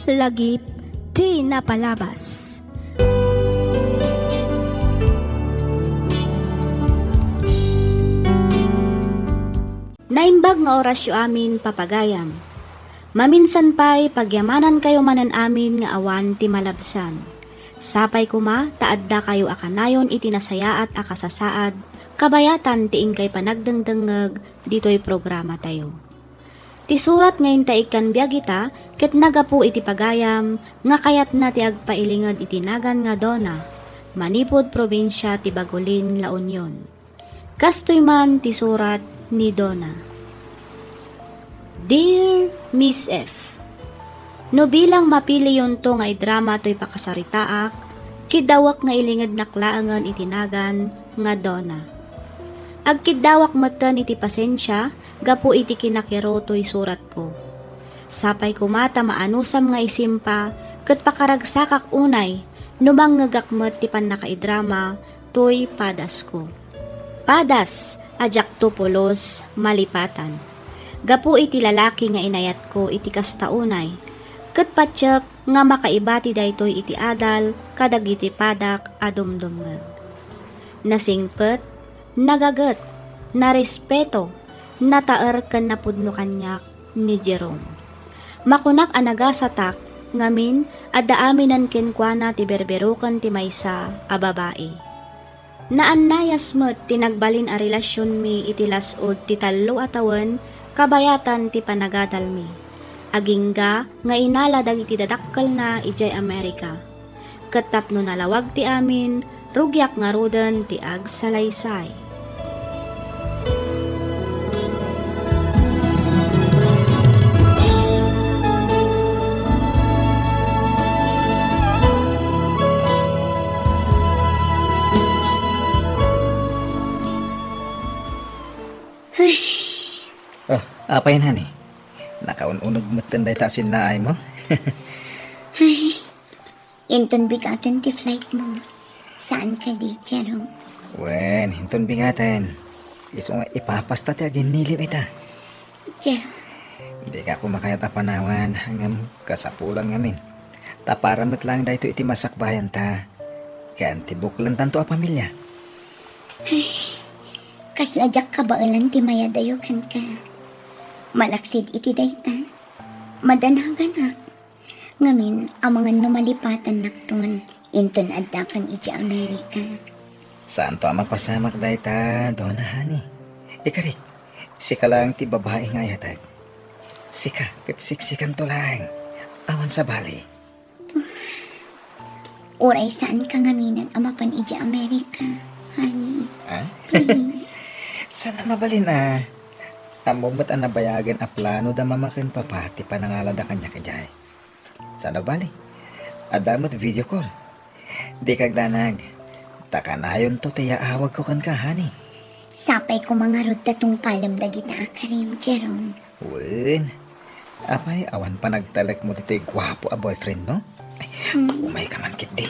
lagip, di napalabas. Naimbag nga orasyo amin papagayam. Maminsan pa'y pagyamanan kayo manan amin nga awan ti malabsan. Sapay kuma, taadda kayo akanayon itinasaya at akasasaad, kabayatan tiing kay panagdengdengeg dito'y programa tayo. Ti surat ngayon taikan biyagita, ket nagapu iti pagayam, nga kayat na ti agpailinged itinagan nga dona, manipod probinsya ti Bagolin, La Union. Kastoy man ti surat ni Donna. Dear Miss F, no bilang mapili yon to nga idrama to'y pakasaritaak, kidawak nga ilinged naklaangan itinagan nga Donna. Agkidawak matan iti pasensya, gapu iti kinakiro to'y surat ko. Sapay kumata maanusam nga isimpa, ket pakaragsakak unay, numang ngagakmet ti pannakaidrama, to'y padas ko. Padas, ajak to pulos, malipatan. Gapu iti lalaki nga inayat ko iti kastaunay. Ket patyak nga makaibati daytoy iti adal, kadag iti padak adumdumeg. Nasingpet, nagaget, narespeto, nataer ken napudno kanyak ni Jerome. Makunak anagasatak, ngamin, adda aminan kenkwana ti berberukan ti maysa a babae. Naannayas met tinagbalin a relasyon mi iti lasod ti tallo a tawen, kabayatan ti panagadal mi. Agingga nga inala dagiti dadakkel na ijay Amerika. Ket tapno nalawag ti amin, rugyak nga ruden ti agsalaysay. Oh, apa yan, honey? Nakaununag matanday tasin na ay mo? Ay, inton bigatan ti flight mo. Saan ka di, Jerome? Wen, hinton bingatan. Iso nga ipapasta ti agin nilip ita. Jerome, Hindi ka ako makayat a panawan hanggang kasapulan ngamin. Taparamat lang dahito iti masakbayan ta. Kaya antibuklan tanto a pamilya. kasladyak ka ba ulan ti mayadayokan ka? Malaksid iti dayta. Madanaganak. Ngamin, ang mga numalipatan nakton, inton addakan iti Amerika. Saan to ang magpasamak dahita, Donna, honey? Ikarik, sika lang ti babae nga yatag. Sika, siksikan to lang. Awan sa bali. Oray saan ka ngaminan amapan iti Amerika, honey? Ah? Please. Sana mabalin ah. Amo ba't ang nabayagan a plano da mamakin papati panangalada kanya kajay. Sana bali. Adamot video call. Di kagdanag. Takanayon to tiya awag ko kan ka, honey. Sapay ko mga rod tatong palam dagita akarim, Jerome. Wen. Apay, awan pa nagtalak mo dito gwapo a boyfriend mo? Ay, umay ka man kit di.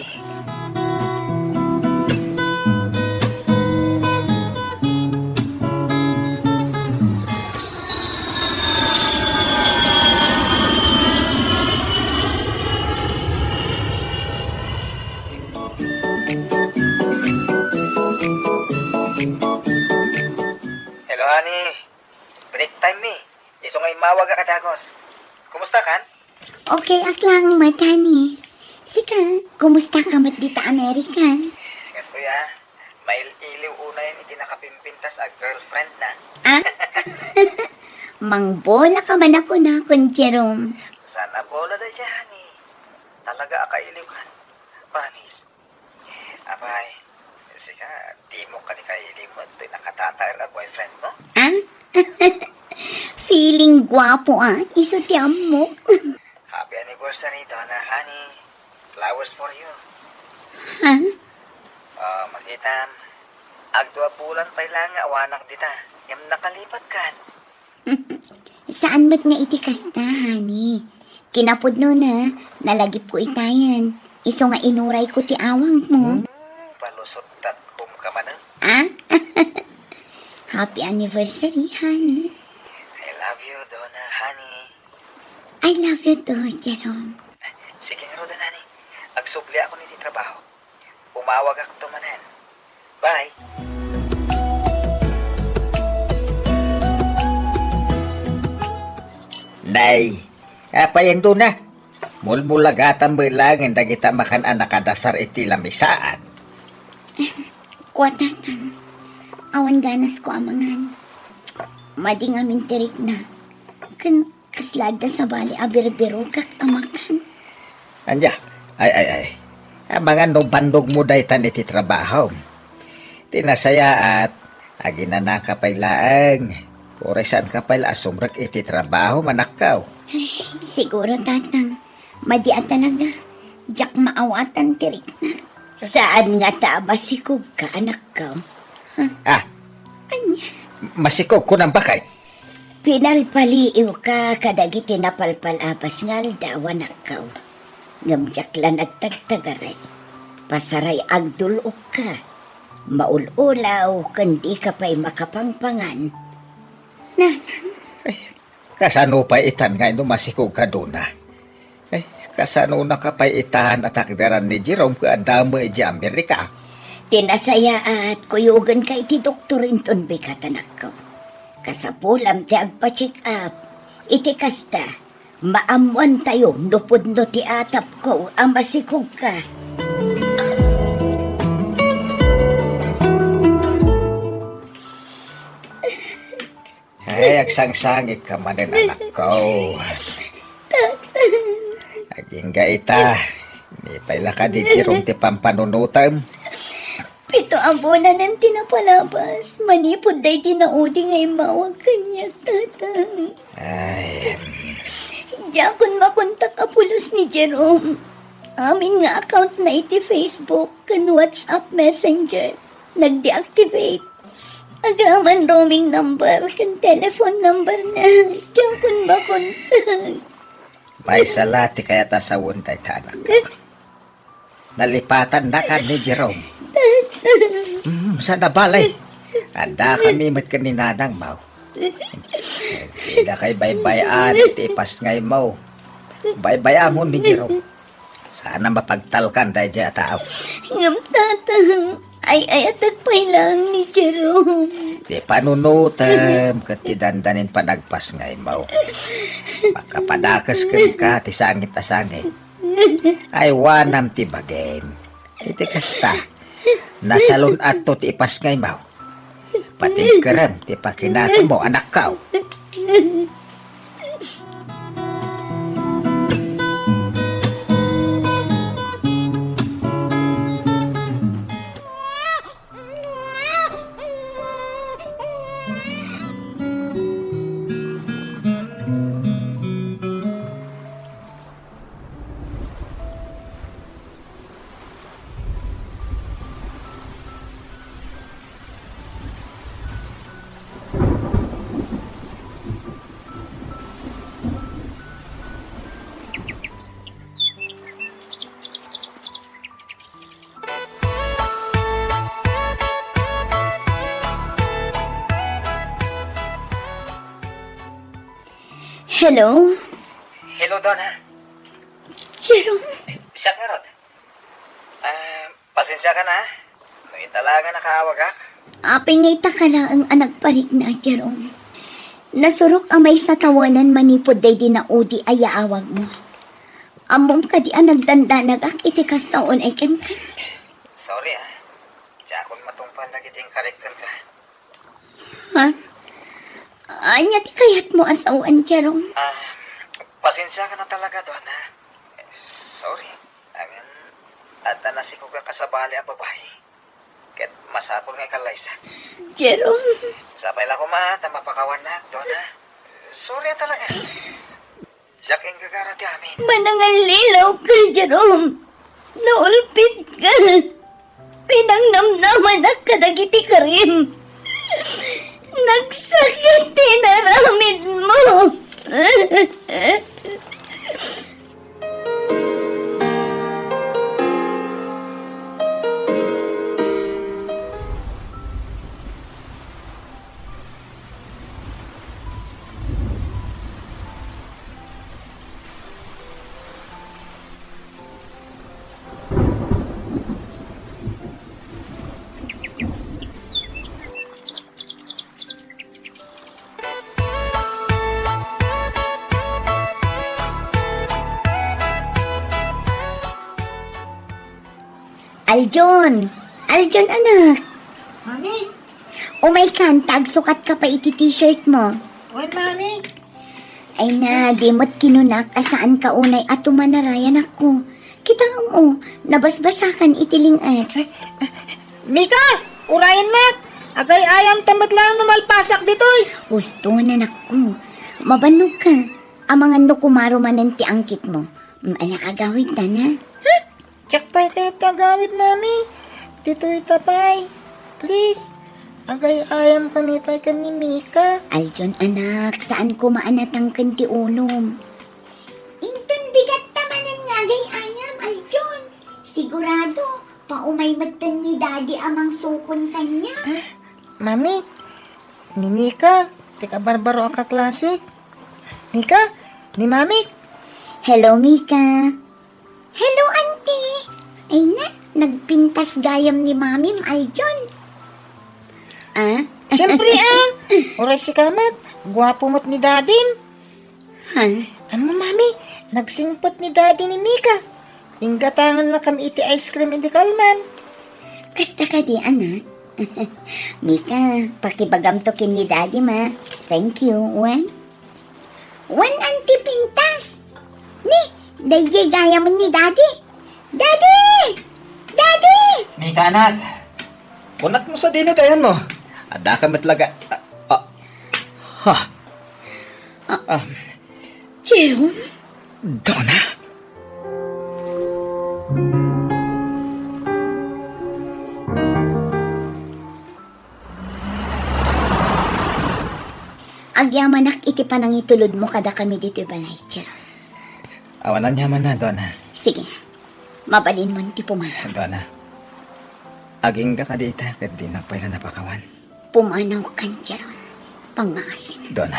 Hello, honey. Break time me. Iso ngay mawag ka katagos. Kumusta kan? Okay, aklang matani. Sika, kumusta ka mat dita Amerika? Yes, kuya. May iliw una yan iti nakapimpintas a girlfriend na. Ah? Mangbola ka man ako na, kun Jerome. Sana bola na siya, honey. Talaga akailiw ka. Promise. Abay, sika, di mo ka ni kailiw mo. Ito'y nakatatayar na boyfriend mo. Ah? Feeling guwapo iso ti mo. Happy anniversary, Donna, honey. Flowers for you. Ha? Magitam. Agdua bulan pa lang nga awanak dita. Yam nakalipat kan. Saan ba't nga iti kasta, honey? Kinapod no na, nalagip ko itayan. Iso nga inuray ko ti awang mo. Palusot tat ka man. Ah? Happy anniversary, honey. I love you, Donna, honey. I love you too, Jerome. magsubli ako niti trabaho. Umawag ako tumanan. Bye. Nay, apa yan doon na? Mulmulagatan bilangin da kita makan anak kadasar iti lamisaan. Kuwatatan. Awan ganas ko amangan. Madi nga mintirik na. Kan kaslada sa bali abir-biro kak amakan. Anja, ay. Mga no bandog mo daytan iti trabaho. Tinasaya at agina na kapaylaang. Oresan kapayla asumrak iti trabaho manakaw. Siguro tatang. Madi talaga. Jak maawatan tirik na. Saan nga tabasikog ka anak ko? Ah, Anya. masikog ko ng bakay. Pinalpaliiw ka kadagiti napalpalabas ngal dawan akaw. Ngamjaklan at tagtagaray. Pasaray agdulok ka. Maululaw kundi ka pa'y makapangpangan. Kasano pa itan nga ino masikog ka doon na? Kasano na ka pa itahan at akdaran ni Jerome ka adamo iti Amerika? Tinasaya at kuyugan ka iti doktorinton bikatanak ko. Kasapulam ti agpa-check up. Iti kasta, maamuan tayo nupod no ti atap ko ang masikog ka. Ay, agsangsangit ka manin anak ko. Aging gaita. Di paila ka di Jerome ti pampanunutam. Pito ang bulan ng tinapalabas. Manipod day tinaudi ngay mawag kanya, tatang. Ay, Diakon makontak apulos ni Jerome. Amin nga account na iti Facebook kan WhatsApp Messenger. Nag-deactivate. Agraman roaming number kan telephone number na. Diakon makontak. may salati kaya tasawon tayo tanak. Nalipatan na ka ni Jerome. Sa nabalay. Anda kami mat kaninanang mau. Hindi na kay baybayan, tipas ngay mau. Baybayan mo ni Jerome. Sana mapagtalkan tayo dyan tao. Ngam tatang. Ay atagpay lang ni Jerome. Di panunutam, katidandanin panagpas ngay mau. Makapadakas ka, tisangit na sangit. Ay wanam ti bagay. Iti kasta. Nasalon ato ti ipas ngay mau. Pati kerem ti pakinato mo anak kao. Hello? Hello, Donna. Jerome? Siya nga rod. Pasensya ka na. May talaga nakawag ka. Apingita ka lang ang anak parik na, Jerome. Nasurok amay sa tawanan manipod day dinaudi ay aawag mo. Amom ka di ang nagdanda nagak itikas taon ay ken ka. Sorry Diya akong matungpal na giting karektan ka. Ha? Anya ti kayat mo asawan, Jerome. Pasensya ka na talaga, Donna. Sorry. At nasiko ka kasabali ang babae. Ket masapol nga kalaysa. Jerome. Sapay lang ko mapakawan na, Donna. Sorry talaga. Siya king gagara di amin. Manangal lilaw ka, Jerome. Naulpit ka. Pinangnamnaman na kadagiti ka rin. Nagsakit tinaramid mo. Aljon! Aljon, anak! Mami! Umay kan, tagsukat ka pa iti t-shirt mo. Uy, Mami! Ay na, di mo't kinunak asaan ka unay at tumanarayan ako. Kita mo, nabasbasakan itiling at. Mika! Urayan na! Agay ayam tamad lang na malpasak ditoy! Gusto na naku. Mabanog ka. Ang mga nukumaro manan ti angkit mo. Alaagawit na na. Tsak pa'y kayo tagawid, mami. Dito'y tapay. Please. Agay ayam kami pa'y kan ni Mika. Aljon anak, saan ko maanatang kanti ulom? Inton bigat tamanan nga gay ayam, Aljon. Sigurado, paumay matan ni daddy amang sukon kanya. Mami, ni Mika. Tika barbaro ang kaklase. Mika, ni mami. Hello, Mika. Hello, auntie. Ay na, nagpintas gayam ni Mami, Aljon. Ah? Siyempre Uray si Kamat. Gwapo mo't ni Dadim. Ha? Ano mami, nagsingpot ni Daddy ni Mika. Inggatangan na kami iti ice cream in the Kalman. Kasta ka di, anak. Mika, pakibagam to kin ni daddy, ma. Thank you. One, auntie pintas. Ni, dayjay gaya mo ni daddy. Daddy! Daddy! Mika, anak! Kunat mo sa dinutayan mo. Ada ka matlaga. Jerome? Donna? Agyamanak iti panang itulod mo kada kami dito balay, Jerome. Awanan niya man na, Donna. Sige, mabalin mo ti pumanaw. Donna. Aging ka dita, kat di nagpay na napakawan. Pumanaw kan, Jerome. Pangasin. Donna.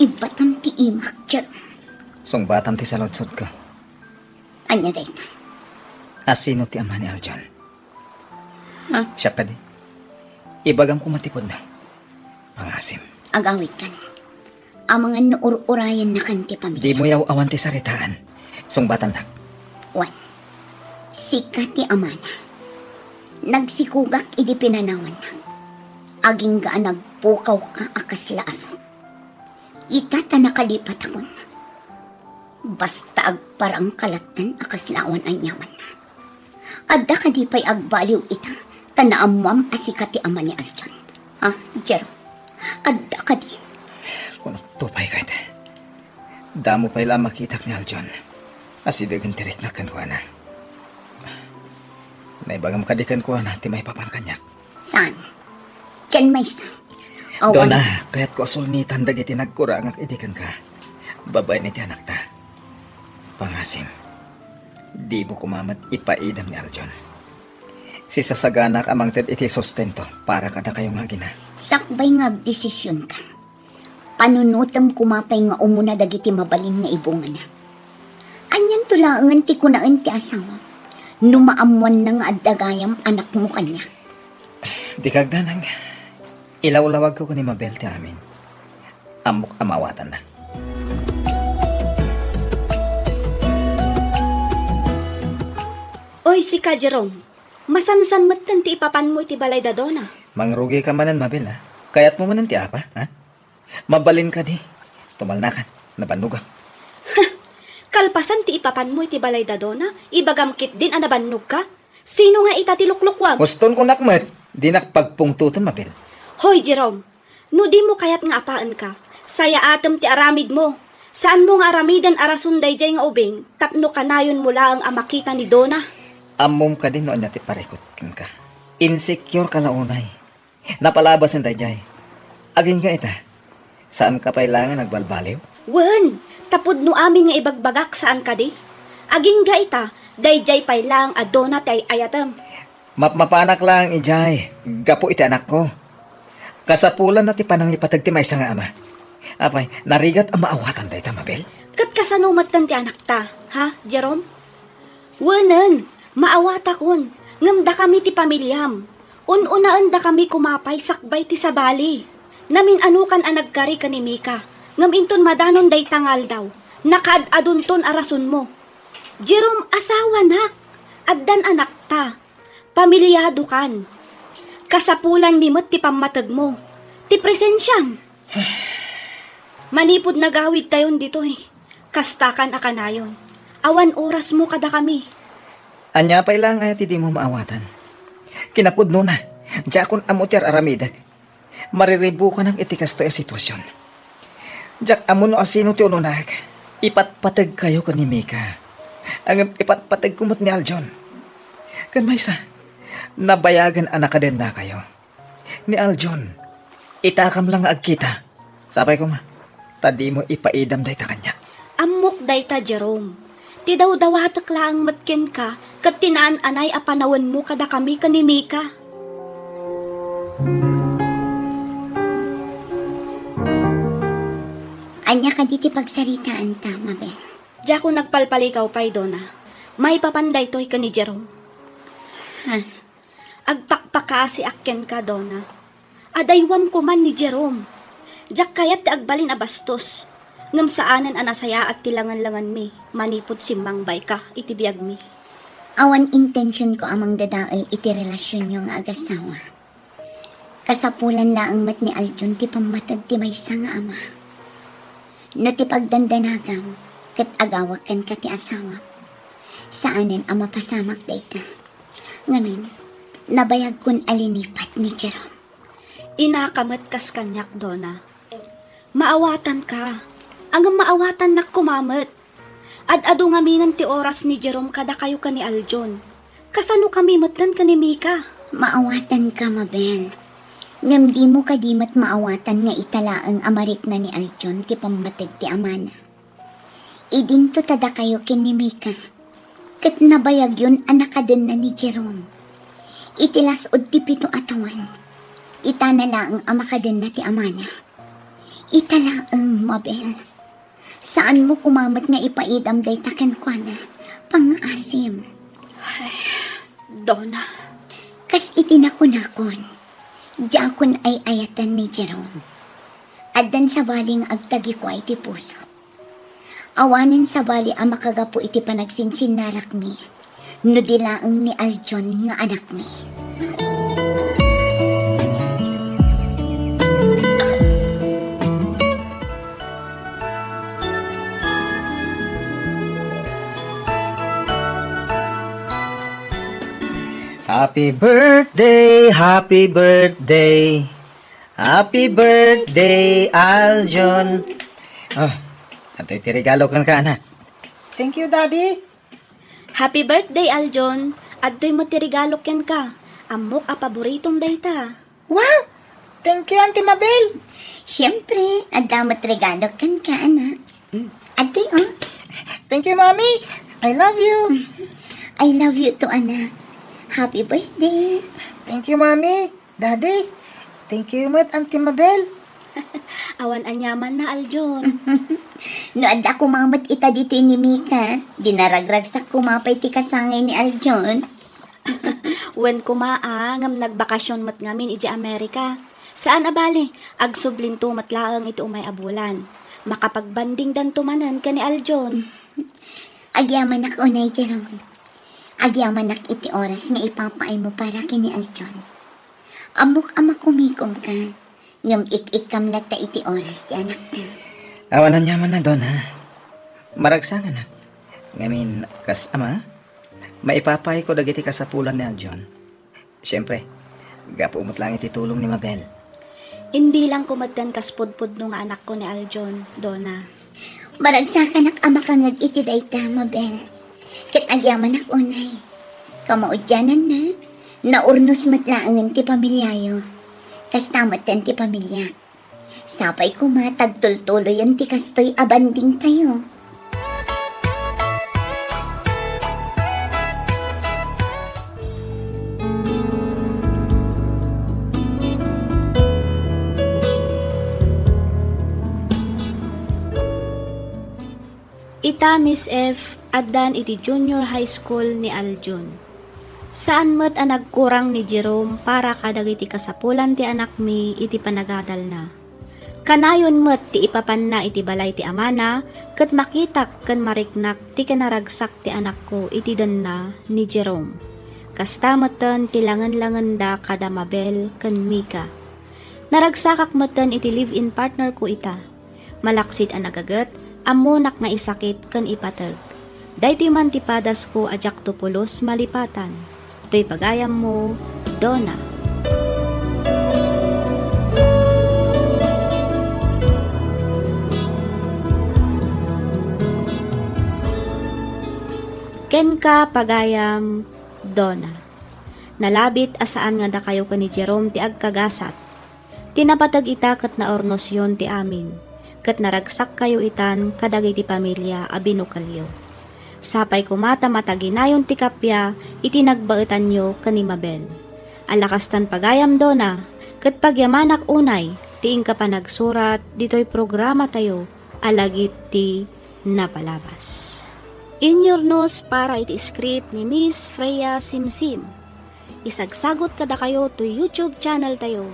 Ibatam ti imak, Jerome. Sung batam ti salodsod ko. Anya day na. Asino ti ama ni Aljon? Ha? Siya ka di. Ibagam ko matipod na. Pangasim. Agawit kan. Ang mga nuur-urayan na kan ti pamilya. Di mo yaw awan ti saritaan. Sung batan na. One, sika ti amana. Nagsikugak idi pinanawan na. Aging ga nagpukaw ka akas laso. Itata nakalipat ako na. Basta agparang kalatan akas lawan anyaman na. Adda ka di pa'y agbaliw ita. Tanaamam asika ti ama ni Aljon. Ha, Jero? Adda ka di. Kung tupay ka ito. Damo pa'y lang makitak ni Aljon. Asidagan tirik na kanwa na. Naibagam kadikan ko na ti may papan kanyak. Saan? Ken may sa? Doon na, kaya't ko sulnitan dagiti nagkurang at idikan ka. Babay ni ti anak ta. Pangasim, di mo kumamat ipaidam ni Aljon. Si sasaganak amang ted iti sustento para kada kayong agina. Sakbay nga desisyon ka. Panunutam kumapay nga umuna dagiti mabalin nga ibunga na. Anyan tulangan ti kunaan ti asawa. Numaamuan na nga addagayam anak mo kanya. Di kagdanang, ilawlawag ko ni Mabel ti amin. Amok amawatan na. Oy, si ka, Jerome. Masansan matan ti ipapan mo iti balay da Donna. Mangrugi ka manan, Mabel, ha? Kaya't mo manan ti apa, ha? Mabalin ka di. Tumalnakan, nabanuga. Kalpasan ti ipapan mo iti balay da Donna, ibagamkit din anabannog ka. Sino nga ita ti luklukwam? Guston ko nakmet, di nakpagpungtuton, Mabel. Hoy, Jerome, no di mo kayat nga apaan ka. Saya atem ti aramid mo. Saan mo nga aramidan arasunday jay nga ubing, tapno kanayon mula ang amakita ni Donna? Amom ka din noon natin parekot ka. Insecure ka launay. Napalabas ng dayjay. Aging ka ita. Saan ka pailangan nagbalbaliw? Wen, tapod no amin nga ibagbagak saan ka di? Aging ga ita, dayjay pay lang a Donna tay ayatem. Mapanak lang ijay. Gapo iti anak ko. Kasapulan na ti panang ipatag ti may nga ama. Apay, narigat ang maawatan tayo, Mabel. Kat kasanumat tan ti anak ta, ha, Jerome? Wenen, maawata kon, ngamda kami ti pamilyam. Ununaan da kami kumapay sakbay ti sabali. Namin anukan ang nagkari ka ni Mika. Ngaminton madanon day tangal daw. Nakaad-adunton arason mo. Jerome, asawa nak. Addan anak ta. Pamilyado kan. Kasapulan mi met ti pamatag mo. Ti presensyam. Manipod nagawid tayon dito eh. Kastakan akanayon. Awan oras mo kada kami. Anya pa ilang ay di mo maawatan. Kinapudno na. Diya akong amutir aramidag. Mariribu ka ng itikas to sitwasyon. Diyak amo no asino ti ununag. Ipatpatag kayo ko ni Mika. Ang ipatpatag kumot ni Aljon. Kan maysa, nabayagan anak ka din na kayo. Ni Aljon, itakam lang agkita. Sabay ko ma, tadi mo ipaidam day ta kanya. Amok dayta Jerome. Ti daw dawatak laang matken ka, kat tinaan anay apanawan mo kada kami kanimika. Anya ka diti pagsaritaan ta, Mabel. Diya ko nagpalpalikaw pa'y Dona. May papanday to'y ka ni Jerome. Ha? Agpakpaka si akken ka, Dona. Adaywam ko man ni Jerome. Diyak kayat ti agbalin abastos. Ngam saanan anasaya at tilangan-langan mi. Manipod simbang bay ka, itibiyag mi. Awan intention ko amang dadaal iti relasyon nyo nga agasawa. Kasapulan laang mat ni Aljon ti pamatag ti maysa nga ama. No ti pagdandanagam, kat agawakan ka ti asawa. Saanan ang mapasamak dayta. Ngamin, nabayag kun alinipat ni Jerome. Inakamat kas kanyak, Dona. Maawatan ka. Ang maawatan nak kumamat. Ad-ado nga minan ti oras ni Jerome kada kayo ka ni Aljon. Kasano kami matan ka ni Mika? Maawatan ka, Mabel. Ngam di mo kadimat maawatan nga italaang amarik na ni Aljon ti pambatag ti amana. Idinto tada kayo kin ni Mika. Kat nabayag yun anak ka din na ni Jerome. Itilasod ti pito atawan. Itana laang ama ka din na ti amana. Italaang, Mabel. Saan mo kumamat nga ipaidam day taken kwa na? Pang-asim. Dona. Kas itinakon-akon. Diakon ay ayatan ni Jerome. Addan sa baling agtagi ko ay ti puso. Awanin sa bali ang makagapo iti panagsinsin narak mi. No dilaang ni Aljon nga anak mi. Happy birthday, happy birthday. Happy birthday, Aljon. Oh, ato'y tirigalo kan ka, anak. Thank you, Daddy. Happy birthday, Aljon. Adto'y matirigalok yan ka. Amok a paboritong dayta. Wow! Thank you, Auntie Mabel. Siyempre, adamat regalo kan ka, anak. Ate, oh. Thank you, Mommy. I love you. I love you to, anak. Happy birthday. Thank you, Mommy. Daddy. Thank you, Auntie Mabel. Awan anyaman na, Aljon. No, adda kumamat ita dito ni Mika. Dinaragrag sa kumapay ti kasangay ni Aljon. Wen kumaa, ngam nagbakasyon mat ngamin iji Amerika. Saan abali? Agsublin to matlaang ito umay abulan. Makapagbanding dan tumanan ka ni Aljon. Agyaman ako na Jerome. Agyaman ak iti oras nga ipapaay mo para kini Aljon. Amok ama kumikom ka. Ngam ik-ikam lata iti oras ti anak na. Awanan yaman na doon, ha? Maragsangan na. Ngamin, kas ama, maipapay ko dagiti kasapulan ni Aljon. Siyempre, gapuumot lang iti tulong ni Mabel. Inbilang kumadkan kaspudpud no nga anak ko ni Aljon, Dona. Maragsakan ak ama kangag iti dayta, Mabel. Kat agyaman ak unay. Kamaudyanan na. Naurnos matlaangan ti pamilyayo. Kastamatan ti pamilya. Sapay ko matagtultuloy ang ti kastoy abanding tayo. Ita Miss F. addan iti junior high school ni Aljon. Saan met ang nagkurang ni Jerome para kadagiti kasapulan ti anak mi iti panagadal na. Kanayon met ti ipapan na iti balay ti amana, ket makitak ken mariknak ti kanaragsak ti anak ko iti dan na ni Jerome. Kastamatan ti langan-langan da kada Mabel ken Mika. Naragsakak matan iti live-in partner ko ita. Malaksid ang nagagat, amunak nga isakit ken ipatag. Daytoy man ti padas ko ajak tupulos malipatan. To'y pagayam mo, Donna. Ken ka pagayam, Donna. Nalabit asaan nga da kayo ka ni Jerome ti agkagasat. Tinapatag ita kat na ornosyon ti amin. Kat naragsak kayo itan kadagay ti pamilya a binukalyo. Sapay kumata mataginayon ti kapya itinagbaetan nyo ka ni Mabel. Alakastan pagayam, Donna. Kat pagyamanak unay tiing ka pa nagsurat dito'y programa tayo alagip ti napalabas. In your nose para iti script ni Miss Freya Simsim. Isagsagot kada kayo to YouTube channel tayo,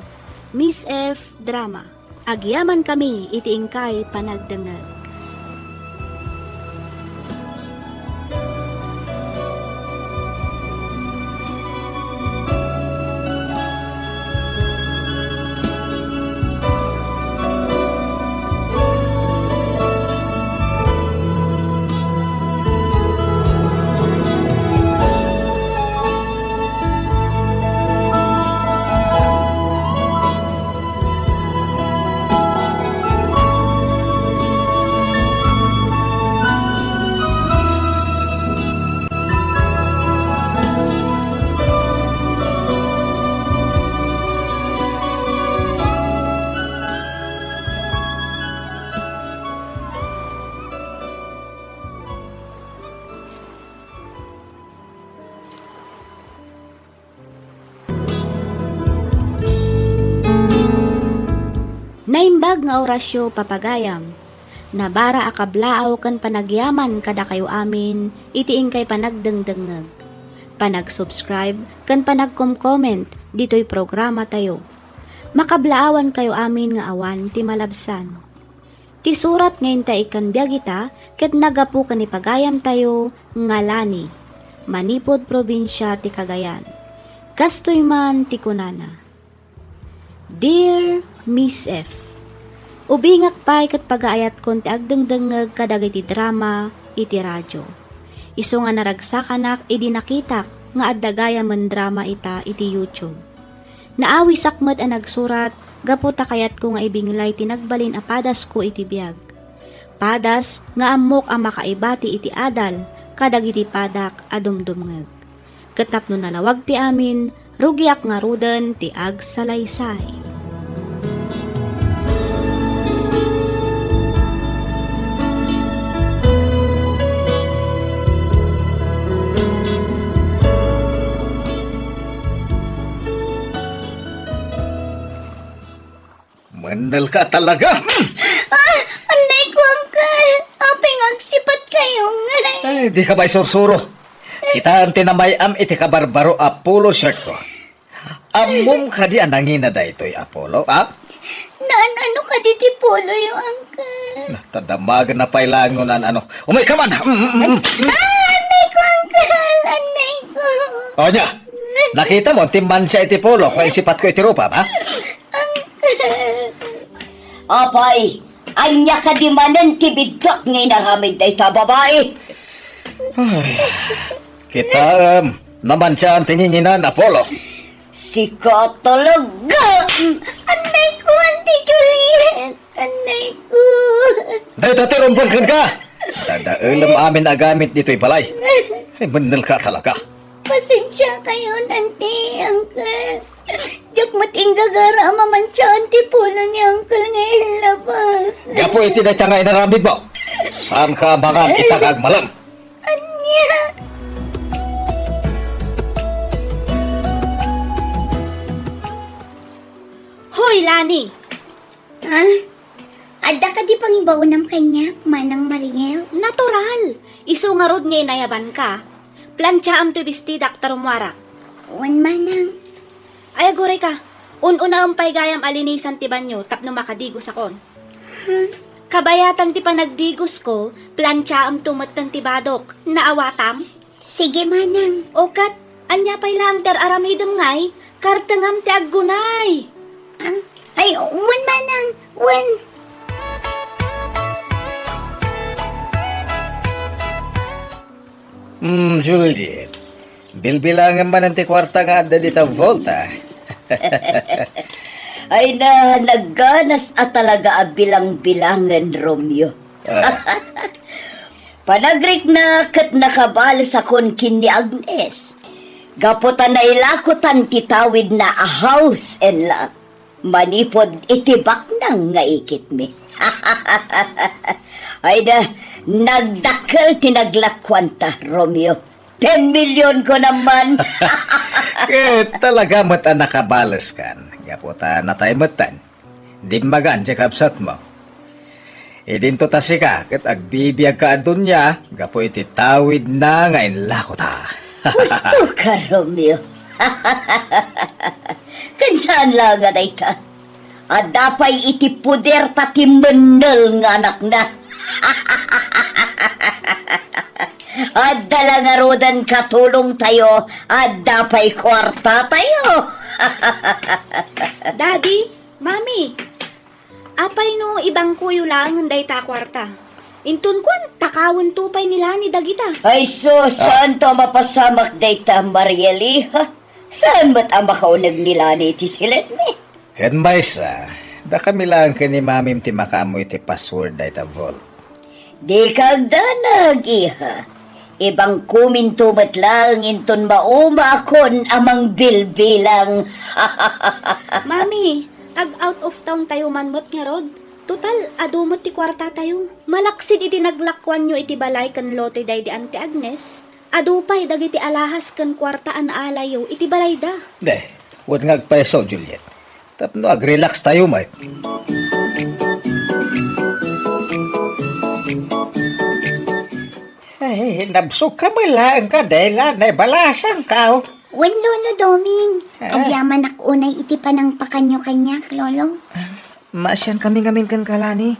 Miss F Drama. Agyaman kami iti ingkay panagdengag. Naimbag nga orasyo papagayam, nabara akablaaw kan panagyaman kada kayo amin, itiing kay panagdengdengag. Panag-subscribe kan panag-comment dito'y programa tayo. Makablaawan kayo amin nga awan ti malabsan. Ti surat ngayon ta ikan biyagita, ket nagapu kan ipagayam tayo ngalani, Manipod probinsya ti Cagayan. Kastoy man ti kunana. Dear Miss F, ubingak pay kat pagaayat kon ti agdengdengeg kadagay ti drama iti radyo. Isu nga naragsakanak idi nakitak nga addagaya men drama ita iti YouTube. Naawi sakmet ang nagsurat gaputa kayat ko nga ibinglay tinagbalin a padas ko iti biag. Padas nga amok ang makaibati iti adal kadag iti padak adumdumngeg. Katapno nalawag ti amin rugiak nga ruden ti agsalaysay. Mandal ka talaga! Anay ko, Uncle. Apeng agsipat kayo nga. Ay, di ka ba sursuro? Kita ang tinamayam iti kabarbaro Apollo shirt ko. Amom ka di anangin na da ito'y Apollo, ha? Ano ka diti polo yung Uncle? Tadamagan na pailangon ano. Umay ka man! Anay ko, Uncle. Anay ko. O niya, nakita mo, timman siya iti polo kung isipat ko iti rupa, ha? Apay, anya ka di manan tibiddak ngay naramid na ita babae. Kita, naman siya ang tininginan, Apollo. Sika talaga. Anay ko, Auntie Juliet. Anay ko. Dahil tatirumpon ka! Dadailam amin na gamit dito'y balay. Ay, bandal ka talaga. Pasensya kayo, Auntie, Uncle. Diyak mating gagara mamantya Auntie Polo ni Uncle ngayon labas. Gapo iti na tiyangay na ramid mo. Saan ka mga itagag malam? Anya. Hoy, Lani! Ada ka di pangibaunam kanya, Manang Mariel? Natural! Isu nga rod ngay nayaban ka. Plancha am to bistidak tarumwara. Wan Manang. Ay, aguray ka. Un-una ang paygayam alinisan ti banyo tapno makadigos akon. Kabayatan ti panagdigos ko, plancha am tumatan ti badok. Naawatam? Sige Manang. Okat, Anya pa'y lang ter aramidem ngay, kartengam ti aggunay. Ay, wan manang, wan. Juliet. Bilbilangan man ang ti kwarta nga adda dita volta. Ay na, nagganas at talaga bilang-bilangan, Romeo. Panagrik na kat nakabal sa konkin ni Agnes. Gaputan na ilakotan titawid na a house and lot. Manipod itibak nang nga ikit mi. Ay na, nagdakkel tinaglakwanta, Romeo. 10 million ko naman. Talaga mata nakabalas kan. Gaputa na tayo matan. Di magan siya kapsat mo. Idinto ta si ka, kat agbibiyag ka adun niya, gapo iti tawid na ngayon lako ta. Gusto ka, Romeo. Kansaan lang nga ta? At dapay iti puder ta timenel nga anak na. At dala nga rodan katulong tayo, at dapay kwarta tayo. Daddy, Mami, apay no ibang kuyo lang day ta kwarta. Intun kwan, takawon tupay nila ni Dagita. Ay sus, saan to mapasamak dayta, Marieli? Ha? Saan ba't ang makaunag nila ni iti silet mi? Ken Maysa, da kami lang ka ni mamim ti makaamoy ti password da ita vault. Di kag danag, iha. Ibang kumintumat lang inton mauma kon amang bilbilang. Mami, ag out of town tayo manmot nga rod. Total, adumot ti kwarta tayo. Malaksid iti naglakwan nyo iti balay kan lote day di Ante Agnes. Adupay dagiti alahas kan kwarta an alayo iti balay da. De, huwag nga agpayaso, Juliet. Tapno ag-relax tayo, mate. Ay, nabsok ka mo lang ka, Dela. Naibalasang ka. Wan lolo Doming. Agyaman ak unay iti panang pakanyo kanyak, lolo. Masyan kami ngamin kan kalani.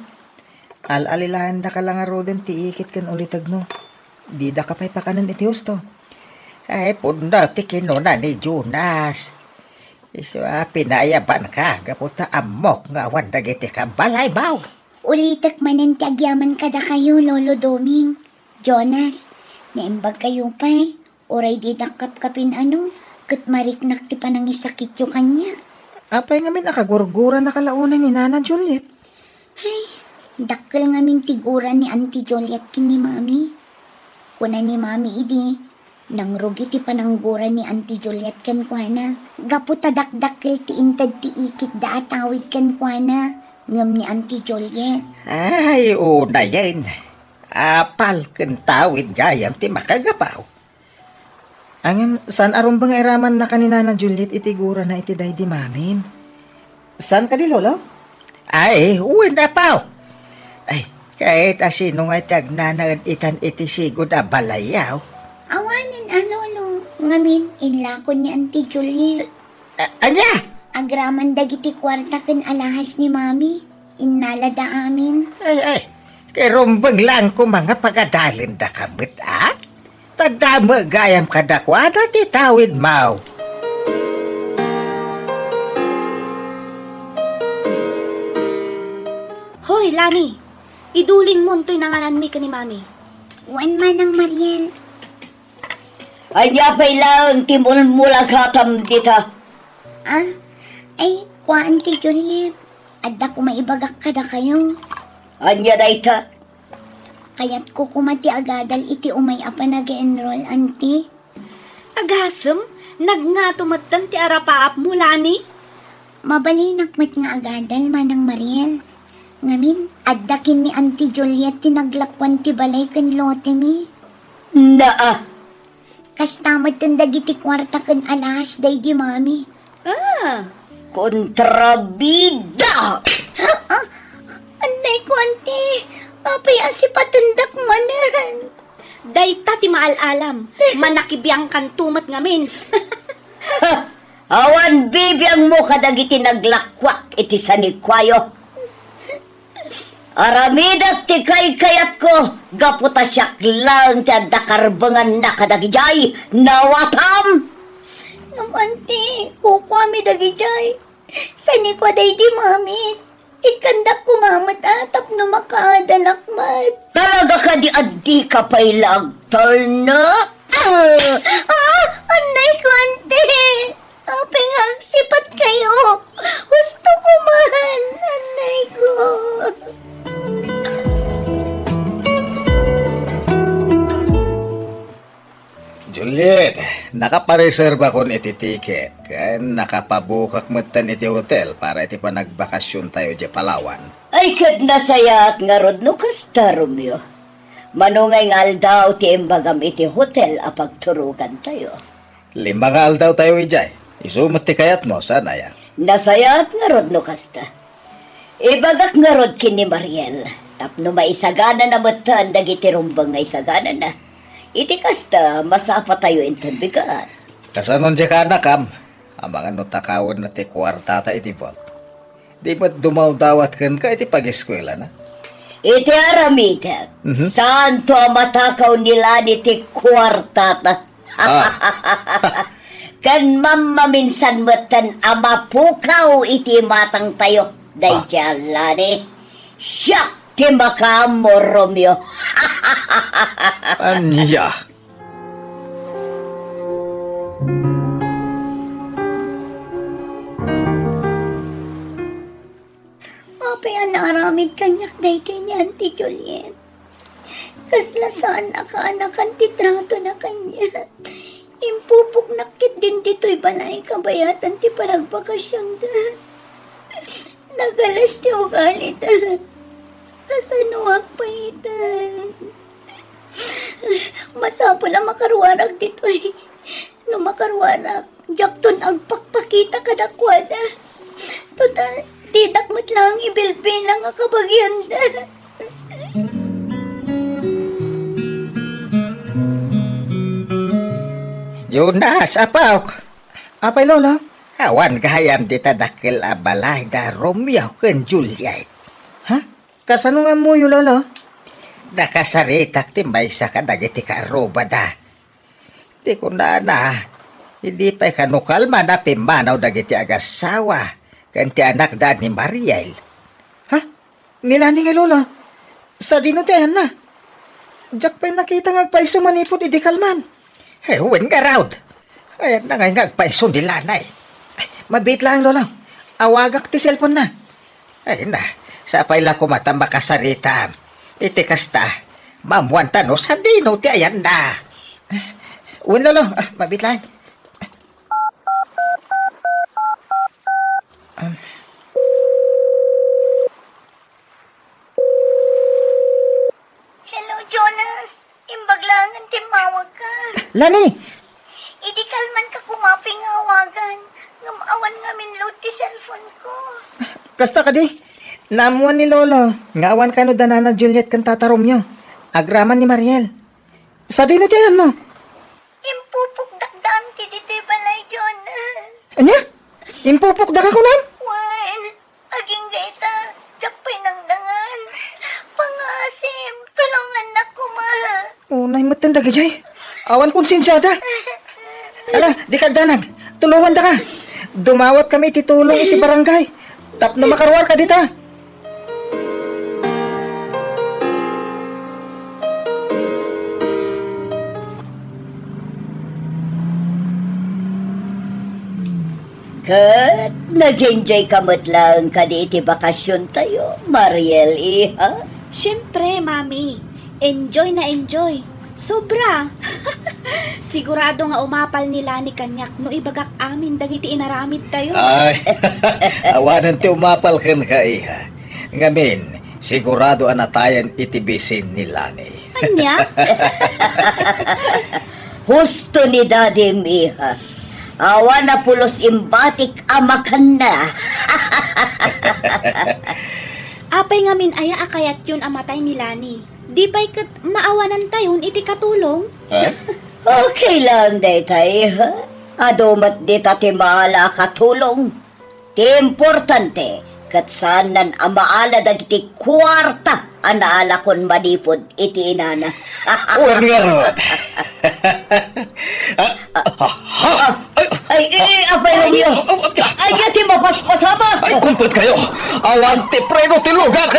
Al-alilahan da ka lang aroden ti ikit kan ulitag no. Di da ka pa'y pakanan iti husto. Ay, punda ti kinuna ni Jonas. Iso pinayaban ka. Gaputa amok nga wandag iti ka balay baw. Ulitak manan ti agyaman kada kayo, lolo Doming. Jonas, naimbag kayo pa'y. Oray di nakapkapin ano. Kat mariknak ti panang isakit yung kanya. Apay ngamin nakagurgura na kalaunan ni Nana Juliet. Ay, dakkel nga min tiguran ni Auntie Joliet kin ni Mami. Kuna ni Mami idi, nang rugi ti panangguran ni Auntie Joliet kan kuana. Gaputa dakdakkel ti intad ti ikit da atawid kan kuana. Ngam ni Auntie Joliet. Ay, una yan. Apal kan tawid gayam ti makagapaw. Ang san aron bang iraman na kanina na Juliet itigura na iti day di mamin? San ka di lolo? Ay, uwi na paw. Ay, kahit asino nga tagnanaad itan iti sigod a balayaw. Awanan lolo. Ngamin, inlakon ni Auntie Joliet. Anya? Agraman dagiti kwarta ken alahas ni Mami. Innalada amin. Ay. Kay rumbang lang ko mga pagadalin da kamit, ah? Tadama gayam kadakwada ti tawid mau. Hoy, Lani, idulin mo to'y nanganan mi ka ni Mami. Wan manang Mariel. Anya pa'y lang timul-mulag hatam dita. Ay, kwa Auntie Joliet. Adda ko maibagak kada kayo. Anya dayta. Kaya't ko kumati agadal iti umay apa nag-enroll, Auntie. Agasem, nagngatumatan ti arapaap mo, Lani. Mabalinak met nga agadal, manang Mariel. Ngamin, addakin ni Auntie Joliet tinaglakwan ti balay ken lote mi. Naa. Kastamad ten dagiti kwarta ken alahas day di Mami. Kontrabida. Anday ko, Auntie. Apay asipatundak manan. Dayta ti maalalam, manakibiyang kan tumat ngamin. Awan bibiyang mo kadagiti naglakwak iti sanikwayo. Aramidak ti kayat ko, gaputa siyak lang ti dakarbangan na kadagijay, nawatam! Amante, kukwami dagi jay. Sani ko day di mamit. Ikandak kumamat atap no makaadalakmat. Talaga ka di addi ka pa'y lagtal na? Anay ko, ante. Apeng agsipat kayo. Gusto ko man, anay ko. Juliet, nakapareserba ko iti ticket. Kaya nakapabukak matan iti hotel para iti panagbakasyon tayo di Palawan. Ay kat nasayat nga rod no kasta, Romeo. Manungay nga aldaw ti imbagam iti hotel apagturugan tayo. 5 nga aldaw tayo ijay. Isumot ti kayat mo, sana ya. Nasayat nga rod no kasta. Ibagak nga rod kini Mariel. Tapno maisagana na matan dagiti rumbang nga isagana na. Iti kasta, masapa tayo inton bigat. Kasanon di ka nakam, ang mga notakawon na ti kwarta ta iti bot. Di ba't dumaw-dawat ka iti pag-eskwela na? Iti aramitek, saan to ang matakaw nila ni ti kwartata? Kan mamaminsan matan amapukaw iti matang tayo. Day lani. Siya ti makamo, Romeo. Anya? Apeng naramid kanyak day kay ni Auntie Juliet. Kaslasaan nakaanakan ti trato na kanya. Impupok nakit din dito'y balay kabayatan ti panagbakasyon da. Nagalas ti ugali da. Kasanuak pa itan. Masapol ang makarwarag dito'y. No makarwarag, jakton agpakpakita kadakwada. Total, didakmat lang ibilbil lang ang kabagyan da. Jonas, apaw. Apay lolo? Awan gayam di tadakil abalay da Romeo ken Juliet. Ha? Kasano nga mo yung lolo? Nakasaritak ti maysa ka dagiti karoba da. Di ko na. Hindi pa'y kanukal man na pimanaw dagiti agasawa. Kan ti anak da ni Mariel. Ha? Nilani nga lolo? Sa dinutehan na. Diyak pa'y nakita ngagpaiso manipod idi kalman. Wen ka raud. Ayan na nga ngagpaiso nila na eh. Mabit lang lolo. Awagak ti cellphone na. Ay na. Sapay lang kumata makasarita. Iti kasta. Mamuanta no sa dino ti ayan na. Wen lolo. Mabit lang. Hello, Jonas. Imbaglangan timawag ka. Lani! Idi kalman ka kumaping awagan. Ngamawan ngamin load ti cellphone ko. Kasta ka di. Namuan ni lolo. Ngawan ka no danana Juliet kan tata Romeo. Agraman ni Mariel. Sa dino ti ayan mo? Impupok dakdam ti dito'y balay, Jonas. Anya? Impupok da ka ko nan? Wan, aging gaita, japay ng dangan. Pangasim, tulungan na kuma. Unay matanda gajay. Awan konsensyada. Ala, di ka danag. Tulungan da ka. Dumawat kami titulong iti barangay. Tap na makarwar ka dita. Kat, nag-enjoy kamot lang ka di iti bakasyon tayo, Mariel, iha. Siyempre, mami. Enjoy na enjoy. Sobra. Sigurado nga umapal nila ni kanyak no ibagak amin dagiti inaramid tayo. Ay, awanan ti umapal kan ka iha. Ngamin, sigurado anatayan itibisin ni Lani. Anya? Husto ni Daddy iha. Awa na pulos imbatik amakan na. Apay nga min aya akayat yun amatay ni Lani. Di ba'y kat maawanan tayon iti katulong? Ha? Okay lang, daytay, ha? Adumat di tati maala katulong. Ti importante, kat saan nan amaala dagiti kwarta anaala kon manipod iti inana. Uwan nga ron. Ay, apay na niyo. Ay, yati mapaspasama. Ay, kumplit kayo! Awan ti preno tilugan!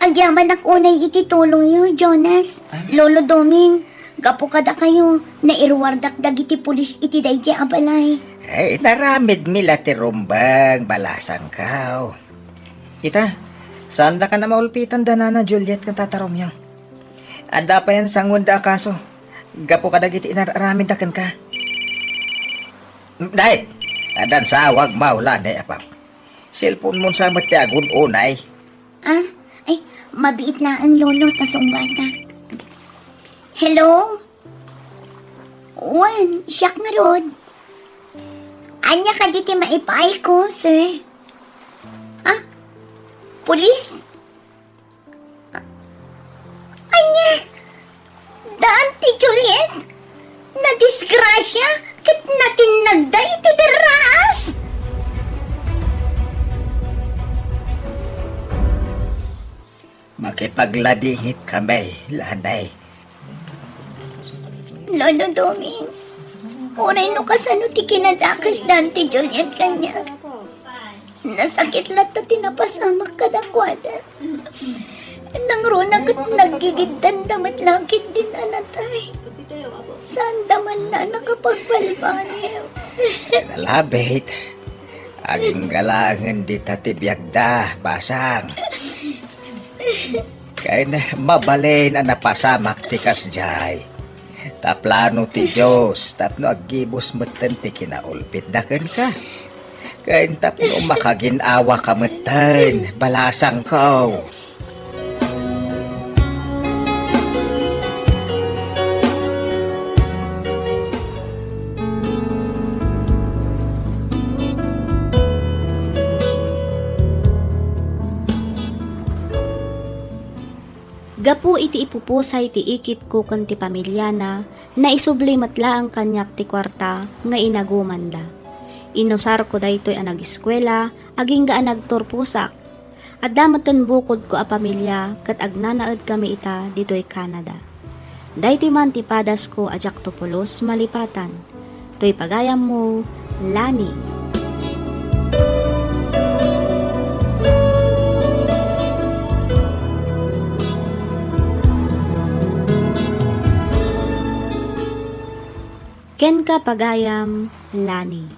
Ang yaman ng unay ititulong yu, Jonas. Lolo Doming, gapo kada kayo na irwardak dagiti pulis iti daydi abalay. Ay, naramid mila ti rumbang balasan kao. Ita, saan da ka na maulpitan da na Juliet kang tatarom nyo? Anda pa yan sangun da kaso. Gapo ka dagiti inaramid da kan ka. Day, adan sa wag maulan day apap. Cellphone mo sa matiagun unay. Ah, ay, mabiit na ang lolo tasong bata. Hello? Wan, siyak nga rod. Anya ka diti maipay ko, sir. Ah? Pulis? Anya? Daan ti Juliet? Na-disgrasya? Kit natin nagday ti deraas? Makipagladingit kami, lanay. Lolo Doming, uray no kasano ti kinadakas dante Juliet kanya. Nasakit lahat na tinapasamak kadakwada. Nang runag at nagigiddan damat langit din anatay. Saan daman na nakapagbalbaniw? Nalabit. Aging galangan di tatibiyagda, basang. Kaya na mabalin na napasamak ti kasjay. Taplano ti Diyos, tapno agibos matan ti kinaulpit dakan ka. Kaya tapno makaginawa ka matan, balasang ko. Gapu iti ipupusay ti ikit ko kan ti pamilyana na isubli matla ang kanyak ti kwarta nga inagumanda. Inusar ko daytoy ang nag-eskwela, aging gaan nagturpusak. At damatan bukod ko a pamilya kat agnanaad kami ita ditoy Canada. Daytoy man ti padas ko a Jactopolos malipatan. Toy pagayam mo, Lani. Ken ka pagayam, Lani.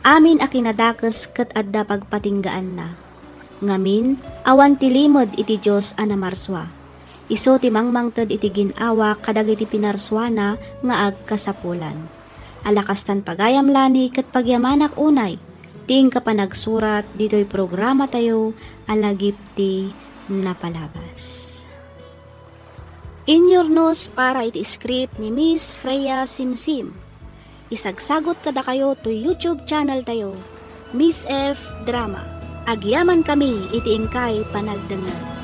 Amin a kinadakas kat adda pagpatinggaan na. Ngamin, awan ti limod iti Diyos a namarswa. Iso ti mangmangted iti ginawa kadag iti pinarswana nga agkasapulan. Alakastan pagayam Lani kat pagyamanak unay. Ting ka pa nagsurat dito'y programa tayo alagip ti napalabas. In your nose para iti script ni Miss Freya Simsim. Isagsagot kada kayo to YouTube channel tayo, Miss F Drama. Agyaman kami iti ingkay panagdengag.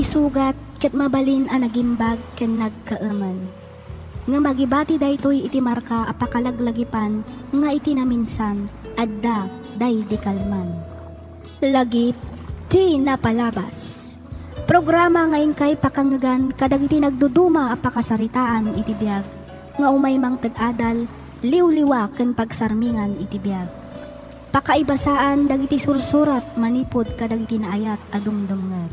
Sugat ket mabalin a nagimbag ken nagkaaman. Nga magibati daytoy iti marka apakalaglagipan nga iti naminsan adda day di kalman. Lagip ti napalabas. Programa nga kay pakanggan kadag iti nagduduma apakasaritaan iti biag nga umay mang tad-adal liwliwa ken pagsarmingan iti biag. Pakaibasaan dagiti sursurat manipod kadagiti naayat adumdumngeg.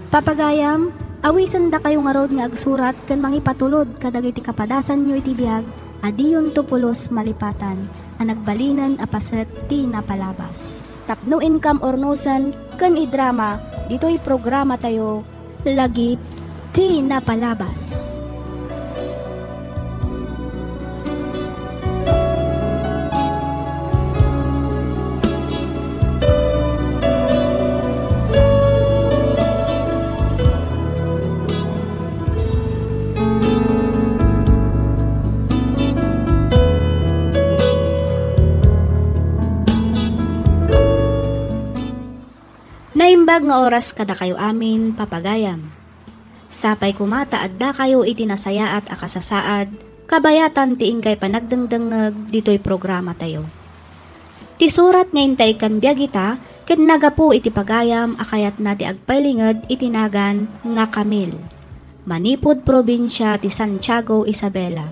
Papagayam, awisan da kayo nga rod nga agsurat ken mangipatulod kadagiti kapadasan nyo iti biag adiyon tupulos malipatan a nagbalinan a paset ti napalabas. Tapno income or nosan ken idrama dito'y programa tayo lagip ti napalabas. Naimbag nga oras kada kayo amin papagayam. Sapay kumata adda kayo itinasaya at akasasaad, kabayatan tiing kay panagdengdengeg dito'y programa tayo. Ti surat ngayon tay kan biyagita, ken nagapu iti pagayam akayat na ti agpailinged itinagan nga Camille. Manipod probinsya ti Santiago, Isabela.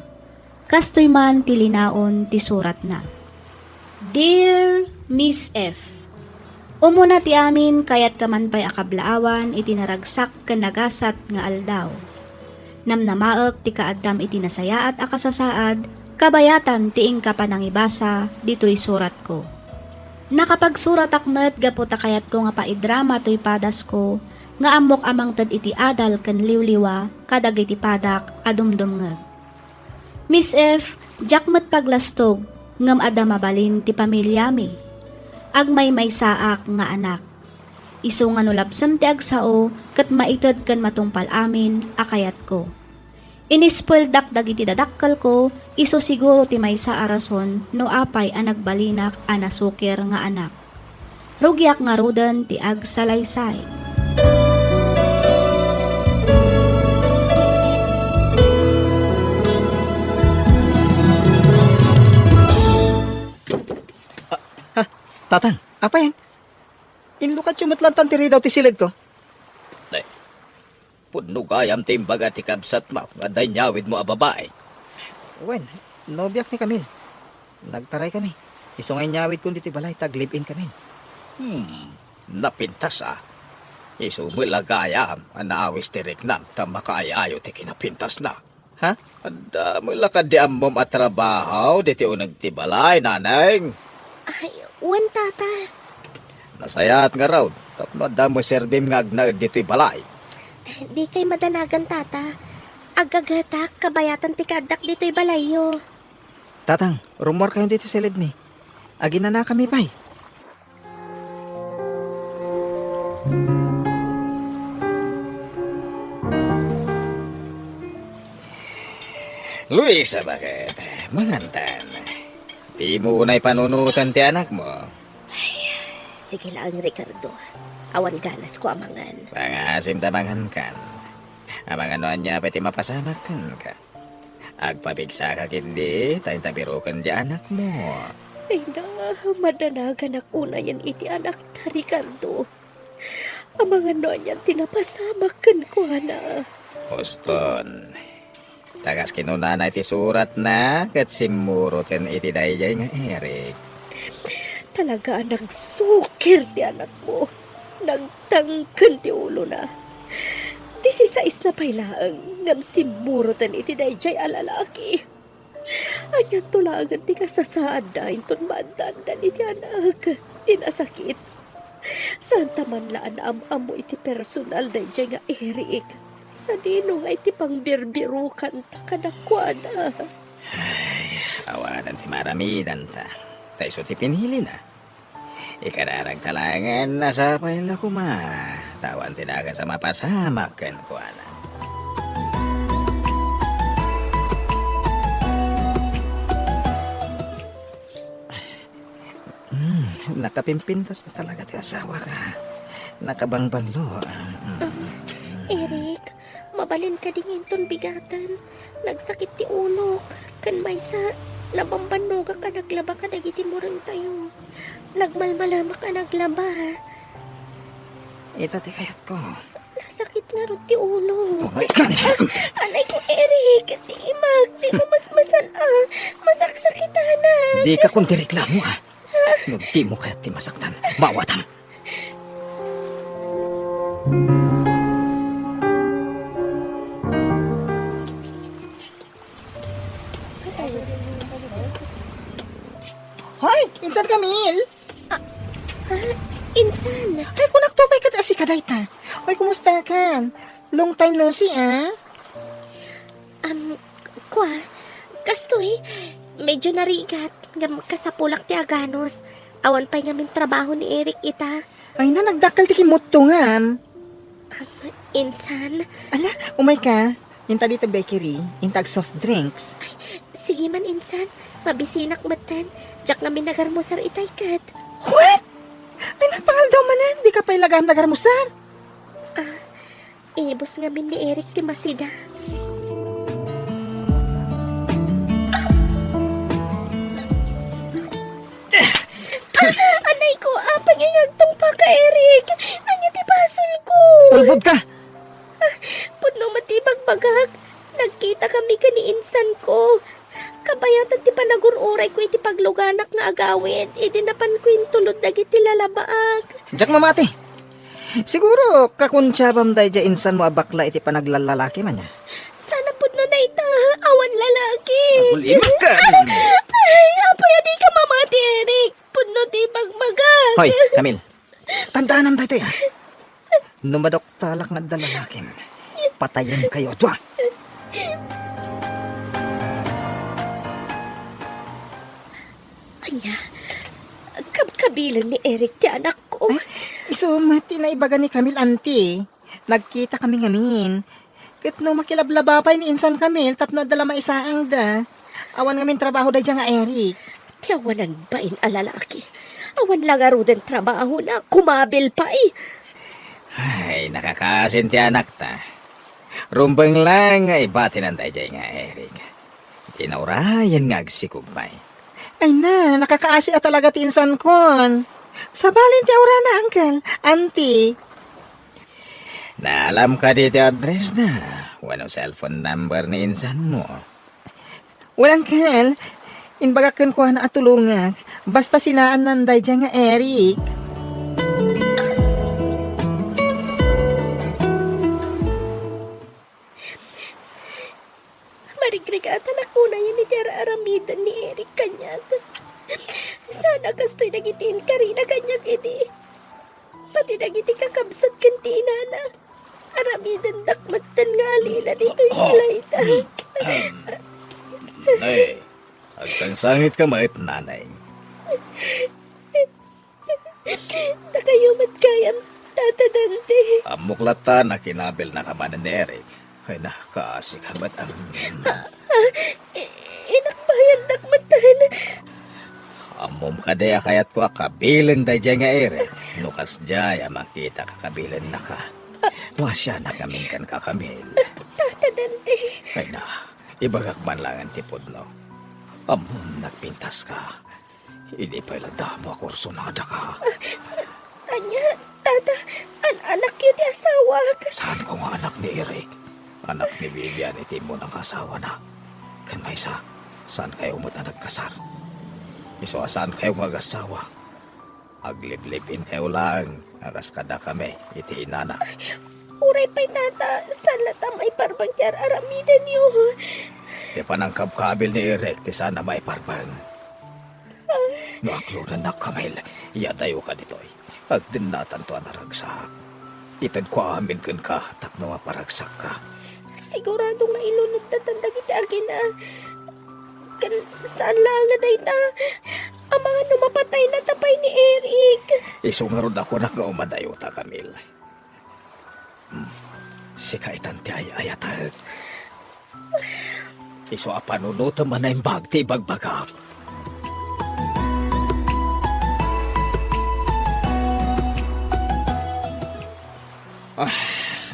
Kastoy man ti linaon ti surat na. Dear Miss F. Umuna ti amin kayat kaman pa'y akablaawan iti naragsak ken nagasat nga aldaw. Namnamaek ti kaaddam iti nasaya at akasasaad, kabayatan tiing kapanangibasa dito'y surat ko. Nakapagsurat akmet gaputa kayat ko nga paidrama to'y padas ko, nga amok amang tad iti adal ken liwliwa kadag iti padak adumdumngeg. Miss F, jakmet paglastog, ngem adda mabalin ti pamilyami. Agmay may saak nga anak. Isu nga nulabsam ti agsao ket maited ken matungpal amin akayat ko. Inispuldak dagiti dadakkal ko, isu siguro ti maysa a rason no apay a nagbalinak a nasukir nga anak. Rugyak nga ruden ti agsalaysay. Tatang, apa yan? Inlukat chumatlantan ti daw ti silid ko. Punugayam timbaga ti kabsat mo, nga danyawid mo a babae. Wen, nobyak ni Camille. Nagtaray kami. Iso nga nyawid kundi ti balay, tag-live-in kami. Napintas Isumilagayam, anaawis ti Rignan, ta makaayayo ti kinapintas na. Ha? Anda mo lakad di amom at trabaho, di ti unag ti balay, naneng. Ay, wan tata. Nasayat nga raw, tapno da mo serbim nga agnaid dito'y balay. Di kay madanagan tata. Agagatak kabayatan ti kadak dito'y balayo. Tatang, rumor kayo dito sa silid mi. Agina na kami pa'y. Luisa, bakit? Mangantan. Di mo unay panunutan ti anak mo. Sige lang, Ricardo. Awan ganas ko amangan. Pangasim tamangan kan. Amang ano niya pati mapasamak kan ka. Agpabigsa ka kindi, tayo tabirukan di anak mo. Ay na, madanagan ako na yan iti anak na Ricardo. Amangan no yan tinapasamakan ko na. Huston. Tagas kinunana iti surat na, kat simurutin iti dayjay nga Eric. Talaga nang sukir ti anak mo. Nagtangkan ti ulo na. 16 na pailaang ngam simurutan iti dayjay alalaki. Anyan tulagan ti kasasaad na inton maandandan iti anak. Tinasakit. Santa man laan am-amo iti personal dayjay nga Eric. Sa dino nga iti pangbirbirukan ta kadakwada. Awanan ti maramidan ta. Tayo so ti pinili na. Ikararag talangan na sa paila kuma. Tawan tinaga sa mapasamak kan kuana. Nakapimpintas na talaga ti asawa ka. Nakabangbanglo. Eric, mabalin ka dingin ton bigatan. Nagsakit ti ulo. Kan may sa nabambanuga ka naglaba ka dagiti mo rin tayo. Nagmalmalama ka naglaba ha. Ito ti kayat ko. Nasakit nga rin ti ulo. Oh my God! Anay ko Eric, ti imag, ti mamasmasan Masaksakitan na. Di ka kundi reklamo ah. No di mo kaya ti masaktan. Mawatam. Hoy, insan Camille. Insan, Ay, kung naktupay ka si kadayta. Hoy, kumusta ka? Long time no see, ah? kwa, kastoy, medyo narigat, ngam kasapulak ti aganos. Awan pa'y ngamin trabaho ni Eric ita. Ay na, nagdakal ti kimutungan. Insan, Ala, umay ka. Inta dito bakery, intag soft drinks. sige man insan, mabisinak matan. Jak ngamin nagarmusar itay kat. What? Ay, napangal daw man di ka pa ilagam nagarmusar. Inibos ngamin ni Eric ti masida. Anay ko, apang ingagtong pa ka, Eric. Anya ti basol ko. Ulbod ka. Pudno matibag bagak. Nagkita kami ka ni insan ko. Kabayatan ti panagururay ko iti pagluganak nga agawid. Idinapan ko yung tulod dagiti lalabaag. Jak mamati. Siguro, kakuntsabam day dya insan mo abakla iti panaglalalaki man niya. Sana pudno na ita, awan lalaki. Ulimag ka. Ay, apaya di ka mamati, Eric. Pudno di bagbagang. Hoy, Camille. Tandaanan tayo ya. Numadok talak na dalalakim. Patayin kayo. Dwa. Anya, kabilan ni Eric ti anak ko. Isumati na ibaga ni Camille anti. Nagkita kami ngamin. Kat no makilablabapay ni insan Camille tapno dala maisaang da. Awan ngamin trabaho day dya nga Eric. Tiyawanan ba in alalaki? Awan lang aro din trabaho na, kumabil pa eh. Ay, nakakasin ti anak ta. Rumbang lang nga ibatinan tayo dyan nga, Eric. Tinaurayan nga agsikugmay. Ay na, nakakaasi talaga ti insan kon. Sabalin ti aura na, uncle. Auntie. Naalam ka dito address na. Walang cellphone number ni insan mo. Walang uncle. Inbaga kun kuha na atulungan. Basta sinaan nanday dyan nga Eric. Marigrigatan ako na yun ni Tara Aramidan ni Eric kanyag. Sana kastoy nagitin ka rin na kanyag iti. Pati nagiti kakabsat kantina na. Aramidan dakmatan nga alila dito yung layta. Nay, agsangsangit ka mait nanay. Nakayumat kayam tatadante. Amuklatan na kinabil na kamanan ni Eric. Ay, nakasikan ba't Inakbayan dakmatan. amom ka daya kayat ko akabilan da dyan nga Eric. Nukas jaya makita kakabilan na ka. Wasya na kaming kan kakamil. Tatadante. Ay na, ibagak man lang ang tipod no. Amom nagpintas ka. Hindi pa ilang damo kurso na ka. Anya, tata, anak yun di asawa. Saan ko nga anak ni Eric? Anak ni Vivian, iti mo ng kasawa na. Kan may isa, saan kayo mo na nagkasar? Iso saan kayo mag-asawa? Agliblibin kayo lang, agas kada kami, iti inana. Uray pa'y tata, saan lata may parbang tiyar aramidan yun. Di pa nang kabkabil ni Eric, di sana may parpang. Naklo na nakamil, iyadayo ka dito'y. Agdin natan to naragsak. Itad ko amin kun ka, tapno maparagsak ka. Siguradong nailunod na tandag iti agin na. Saan lang nga dayta? Ang mga numapatay na tapay ni Eric. Isungarod ako na kaumadayo ta, Camille. Si kaitan ti ayatag. Iso apanunutan man na yung bagti bagbagak.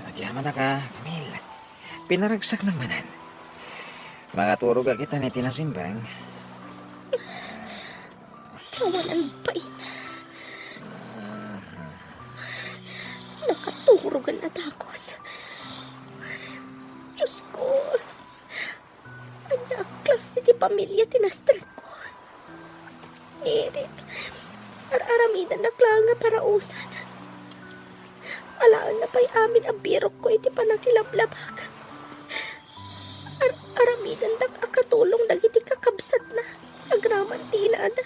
Nagyaman na ka, Camille. Pinaragsak ng manan. Mga turog kita ni tinasimbang. Tawanan pa ina. Nakaturugan na takos. Diyos ko. Anak, klase di pamilya tinastran ko. Eric, Aramidan na klang nga para usan. Alaan na pa'y amin ang birok ko iti panakilablabag. Aramidan dak akatulong dagiti kakabsat na. Agraman tinada.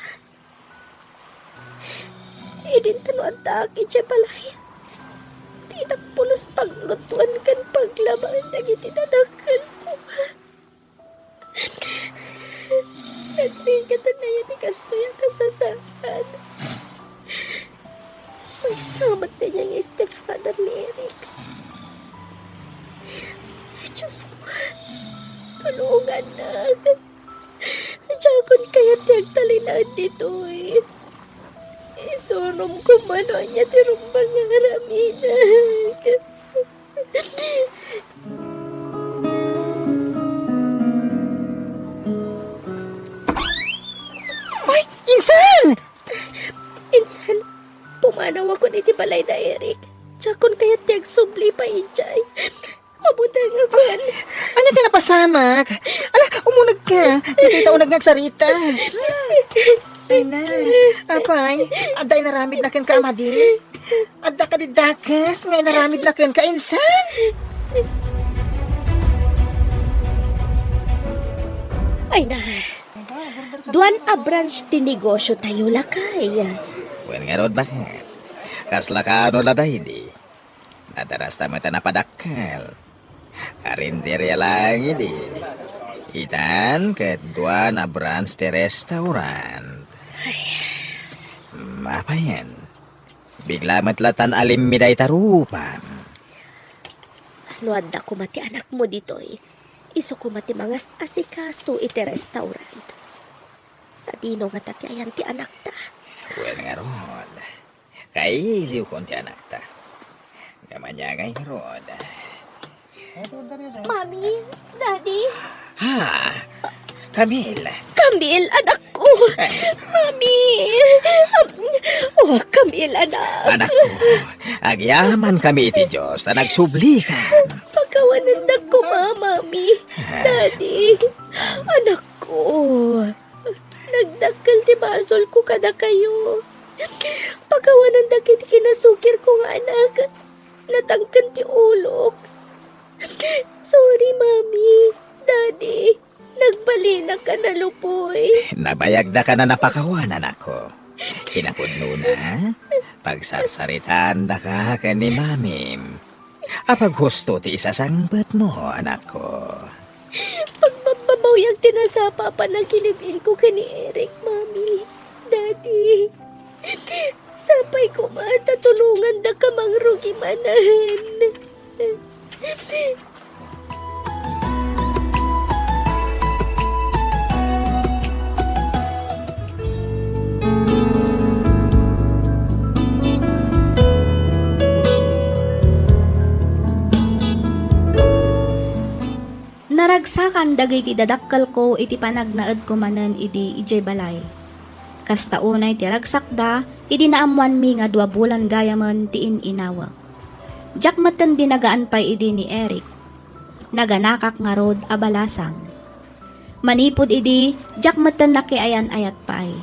Idin tanuan taki dya balay. Tidak pulos paglutuan kan paglaban dagiti dadakal ko. Nagligatan na yan ikasto yung kasasahan. May samat na niyang stepfather ni Eric. Diyos ko, tulungan na. Diyakon kaya tiyag talinaan dito eh. Isunom ko man o niya tirumbang ng araminan. Ay, insan! Insan, pumanaw ako ni balay na Eric. Diyakon kaya tiyag subli pa injay. Abutang ako yan. Ano tinapasamak? Ala, umunag ka. Hindi kita unag nagsarita. Ay na, apay, aday naramid na ken ka, amadi. Adda ka di dakas, ngay naramid na ken ka, insan. Ay na, duan a branch ti negosyo tayo lakay. Wen nga rod bakit? Kasla ka ano lada hindi. Nadaras tayo na napadakal. Karinderya lang hindi. Itan kedua na branch ti restaurant. Apa yan? Bigla matlatan alim miday tarupan. Luad na ko mati anak mo dito eh. Iso ko mati mga asikaso iti restaurant. Sa dino nga tati ayan ti anak ta. Wen nga rod. Kailiw kon ti anak ta. Gamanyagay nga rod. Mami, Daddy, Ha? Camille. Camille, anak ko. Mami. Oh, Camille, anak. Anak ko, agyaman kami iti Diyos na nagsublikan. Pagkawanandag ko, Mami. Daddy, anak ko. Nagdagkal ti basol ko kada kayo. Pagkawanandag iti kinasukir ko nga anak. Natangkan ti ulok. Sorry, Mami. Daddy, nagbalina ka na lupoy. Nabayagda ka na napakawanan ako. Kinapudno na, pagsarsaritaan da ka ni mamim. Apag husto ti isasangbat mo, anak ko. Pagbababaw yung tinasapa pa nagilibin ko kani Eric, Mami. Daddy, sapay ko matatulungan da ka mangrugi manan. Naragsakan dagiti dadakkel ko iti panagnaed ko manen iti ijay balay. Kasta unay ti ragsakda iti naamuan mi nga 2 bulan gayamen ti inawak. Diak maten binagaan pay idi ni Eric. Naganakak nga rod abalasang. Manipod idi diak maten nakiayan ayat pay.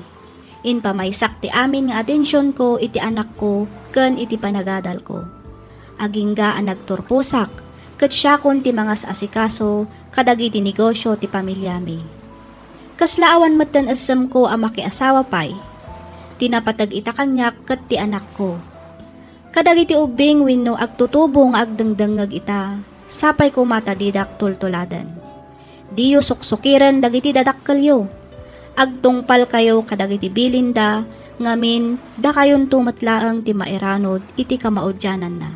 Inpamaysak ti amin nga atensyon ko iti anak ko ken iti panagadal ko. Agingga ang nagturpusak ket siya kon ti mga asikaso kadagiti negosyo ti pamilyami. Kaslaawan maten asem ko ang makiasawa pay. Tinapatag ita kanyak ket ti anak ko. Kadagiti ubing wenno agtutubong agdengdengeg ita, sapay ko matadidak tultuladan. Diyo suksukiren dagiti dadakkelyo. Agtungpal kayo kadagiti bilinda, ngamin da kayon tumatlaeng ti mairanod iti kamaudyanan na.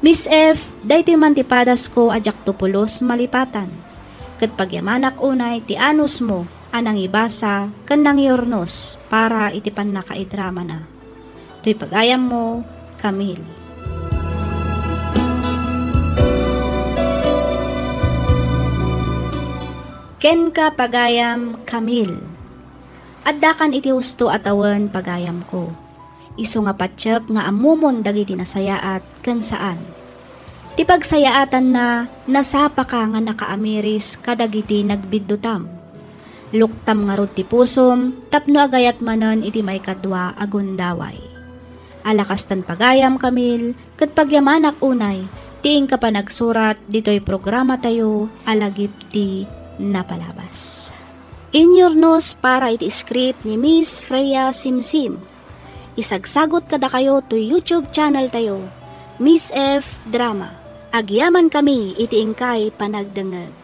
Miss F, dayti man ti padas ko ajak tupulos malipatan. Ket pagyamanak unay ti anus mo anang ibasa ken nang yornos para iti pannakaidrama na. To'y pagayam mo, Camille. Ken ka pagayam, Camille. Addakan iti husto atawan pagayam ko. Isu nga patsyek nga amumon dagiti nasayaat ken saan. Ti pagsayaatan na nasapa ka nga nakaamiris kadagiti nagbiddutam. Luktam nga rod ti pusom, tapno agayat manan iti may kadwa agundaway. Alakastan pagayam Kamil, kat pagyamanak unay, tiing ka pa nagsurat dito'y programa tayo, alagip ti napalabas. In your nose para iti script ni Miss Freya Simsim. Isagsagot kada kayo to YouTube channel tayo, Miss F Drama. Agyaman kami iti ingkay panagdangag.